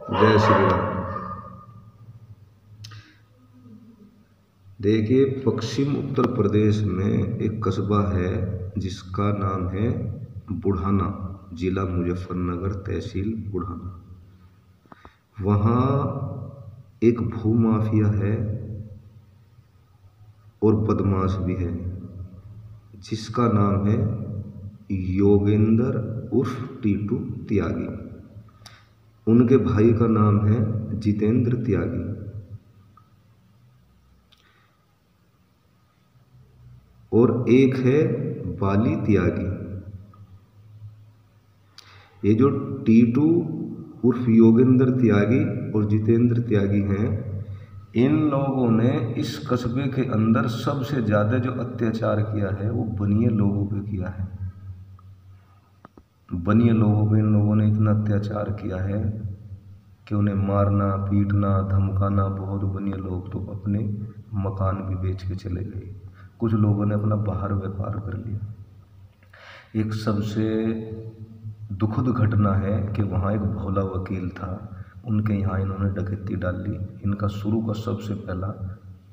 जय श्री राम। देखिए, पश्चिम उत्तर प्रदेश में एक कस्बा है जिसका नाम है बुढ़ाना, जिला मुजफ्फरनगर, तहसील बुढ़ाना। वहाँ एक भूमाफिया है और बदमाश भी है जिसका नाम है योगेंद्र उर्फ टीटू त्यागी। उनके भाई का नाम है जितेंद्र त्यागी। और एक है बाली त्यागी। ये जो टीटू उर्फ योगेंद्र त्यागी और जितेंद्र त्यागी हैं, इन लोगों ने इस कस्बे के अंदर सबसे ज़्यादा जो अत्याचार किया है वो बनिए लोगों पे किया है। बनिए लोगों पे इन लोगों ने इतना अत्याचार किया है कि उन्हें मारना, पीटना, धमकाना। बहुत बनिए लोग तो अपने मकान भी बेच के चले गए। कुछ लोगों ने अपना बाहर व्यापार कर लिया। एक सबसे दुखद घटना है कि वहाँ एक भोला वकील था, उनके यहाँ इन्होंने डकैती डाली। इनका शुरू का सबसे पहला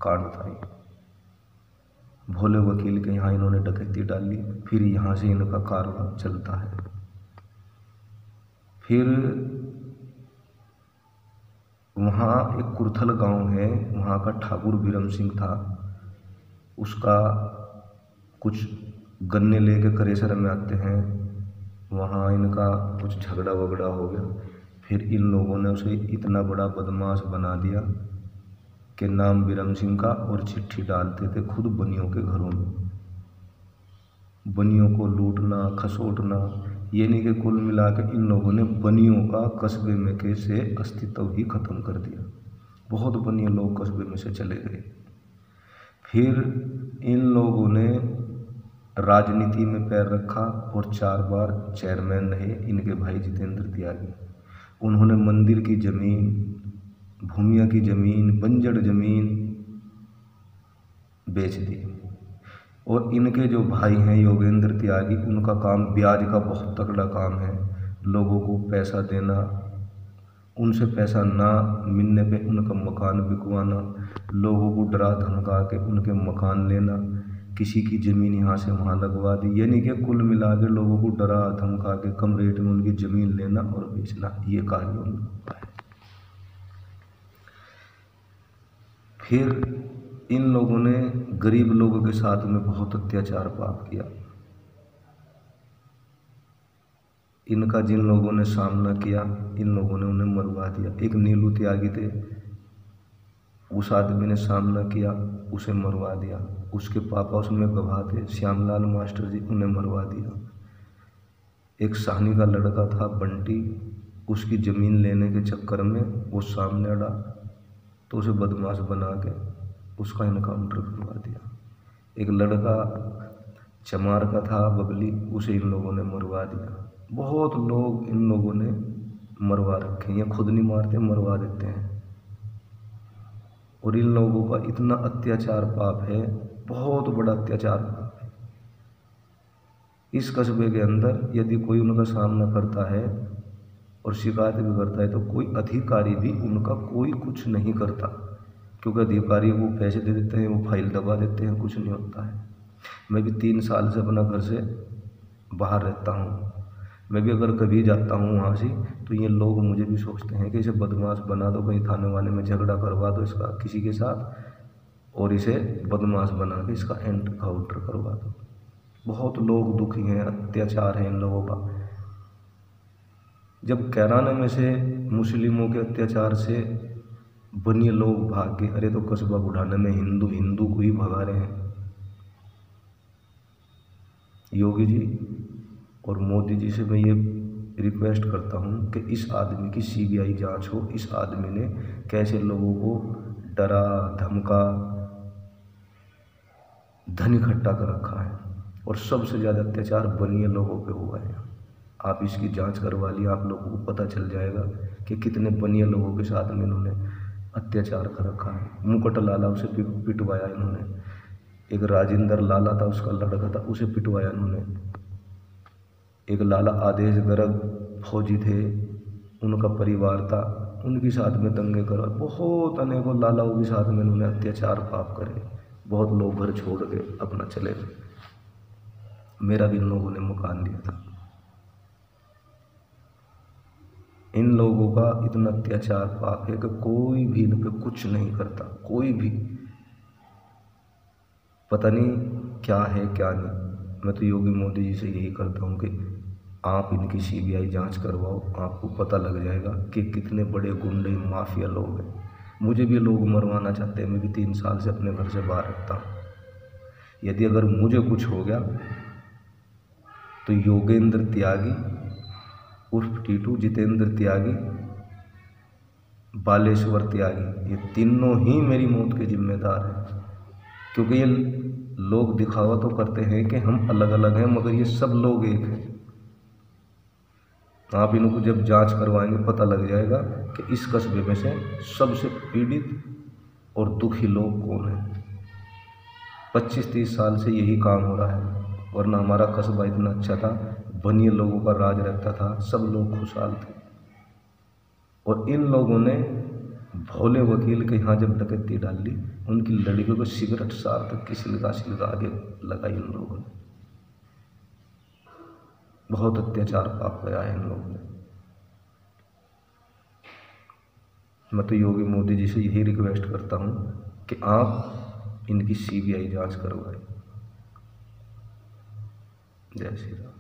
कांड था ये। भोले वकील के यहाँ इन्होंने डकैती डाली, फिर यहाँ से इनका कारोबार चलता है। फिर वहाँ एक कुर्थल गांव है, वहाँ का ठाकुर बीरम सिंह था, उसका कुछ गन्ने लेके करेसर में आते हैं, वहाँ इनका कुछ झगड़ा वगड़ा हो गया। फिर इन लोगों ने उसे इतना बड़ा बदमाश बना दिया कि नाम बीरम सिंह का, और चिट्ठी डालते थे खुद बनियों के घरों में। बनियों को लूटना, खसोटना, ये नहीं कि कुल मिला के इन लोगों ने बनियों का कस्बे में कैसे अस्तित्व ही ख़त्म कर दिया। बहुत बनिए लोग कस्बे में से चले गए। फिर इन लोगों ने राजनीति में पैर रखा और 4 बार चेयरमैन रहे इनके भाई जितेंद्र त्यागी। उन्होंने मंदिर की ज़मीन, भूमिया की ज़मीन, बंजर ज़मीन बेच दी। और इनके जो भाई हैं योगेंद्र त्यागी, उनका काम ब्याज का बहुत तगड़ा काम है। लोगों को पैसा देना, उनसे पैसा ना मिलने पे उनका मकान बिकवाना, लोगों को डरा धमका के उनके मकान लेना, किसी की ज़मीन यहाँ से वहाँ लगवा दी। यानी कि कुल मिला के लोगों को डरा धमका के कम रेट में उनकी ज़मीन लेना और बेचना, ये कार्य उनका है। फिर इन लोगों ने गरीब लोगों के साथ में बहुत अत्याचार पाप किया। इनका जिन लोगों ने सामना किया, इन लोगों ने उन्हें मरवा दिया। एक नीलू त्यागी थे, उस आदमी ने सामना किया, उसे मरवा दिया। उसके पापा उसमें गवाह थे, श्यामलाल मास्टर जी, उन्हें मरवा दिया। एक साहनी का लड़का था बंटी, उसकी ज़मीन लेने के चक्कर में वो सामने अड़ा तो उसे बदमाश बना के उसका इनकाउंटर करवा दिया। एक लड़का चमार का था बबली, उसे इन लोगों ने मरवा दिया। बहुत लोग इन लोगों ने मरवा रखे हैं, या खुद नहीं मारते, मरवा देते हैं। और इन लोगों का इतना अत्याचार पाप है, बहुत बड़ा अत्याचार पाप है। इस कस्बे के अंदर यदि कोई उनका सामना करता है और शिकायत भी करता है तो कोई अधिकारी भी उनका कोई कुछ नहीं करता, क्योंकि अधिकारी वो पैसे दे देते हैं, वो फाइल दबा देते हैं, कुछ नहीं होता है। मैं भी 3 साल से अपना घर से बाहर रहता हूँ। मैं भी अगर कभी जाता हूँ वहाँ से तो ये लोग मुझे भी सोचते हैं कि इसे बदमाश बना दो, कहीं थाने वाले में झगड़ा करवा दो इसका किसी के साथ, और इसे बदमाश बना के इसका एनकाउंटर करवा दो। बहुत लोग दुखी हैं, अत्याचार है इन लोगों का। जब कैराना में से मुस्लिमों के अत्याचार से बनिए लोग भाग गए, अरे तो कस्बा बुढ़ाना में हिंदू को ही भगा रहे हैं। योगी जी और मोदी जी से मैं ये रिक्वेस्ट करता हूँ कि इस आदमी की सीबीआई जांच हो। इस आदमी ने कैसे लोगों को डरा धमका, धन इकट्ठा कर रखा है, और सबसे ज़्यादा अत्याचार बनिए लोगों पे हुआ है। आप इसकी जांच करवा लिया, आप लोगों को पता चल जाएगा कि कितने बनिए लोगों के साथ में इन्होंने अत्याचार कर रखा है। मुकुट लाला, उसे पिटवाया इन्होंने। एक राजेंद्र लाला था, उसका लड़का था, उसे पिटवाया इन्होंने। एक लाला आदेश गर्ग फौजी थे, उनका परिवार था, उनके साथ में दंगे करवाए, बहुत अनेकों लालाओं के साथ में उन्होंने अत्याचार पाप करे, बहुत लोग घर छोड़ के अपना चले गए। मेरा भी इन लोगों ने मकान दिया था। इन लोगों का इतना अत्याचार पाप है कि कोई भी इन पे कुछ नहीं करता, कोई भी। पता नहीं क्या है क्या नहीं। मैं तो योगी मोदी जी से यही करता हूँ कि आप इनकी CBI जांच करवाओ, आपको पता लग जाएगा कि कितने बड़े गुंडे माफिया लोग हैं। मुझे भी लोग मरवाना चाहते हैं, मैं भी 3 साल से अपने घर से बाहर रहता हूँ। यदि अगर मुझे कुछ हो गया तो योगेंद्र त्यागी उर्फ टीटू, जितेंद्र त्यागी, बालेश्वर त्यागी, ये तीनों ही मेरी मौत के जिम्मेदार हैं। क्योंकि ये लोग दिखावा तो करते हैं कि हम अलग अलग हैं, मगर ये सब लोग एक हैं। आप इनको जब जांच करवाएंगे पता लग जाएगा कि इस कस्बे में से सबसे पीड़ित और दुखी लोग कौन हैं। 25-30 साल से यही काम हो रहा है, वरना हमारा कस्बा इतना अच्छा था, बनिए लोगों का राज रहता था, सब लोग खुशहाल थे। और इन लोगों ने भोले वकील के यहाँ जब डकैती डाल ली, उनकी लड़कियों को सिगरेट सार तक की सिलगा आगे लगाई इन लोगों ने। बहुत अत्याचार पाप गया है इन लोगों ने। मैं तो योगी मोदी जी से यही रिक्वेस्ट करता हूँ कि आप इनकी CBI जांच करवाएं। जय श्री राम।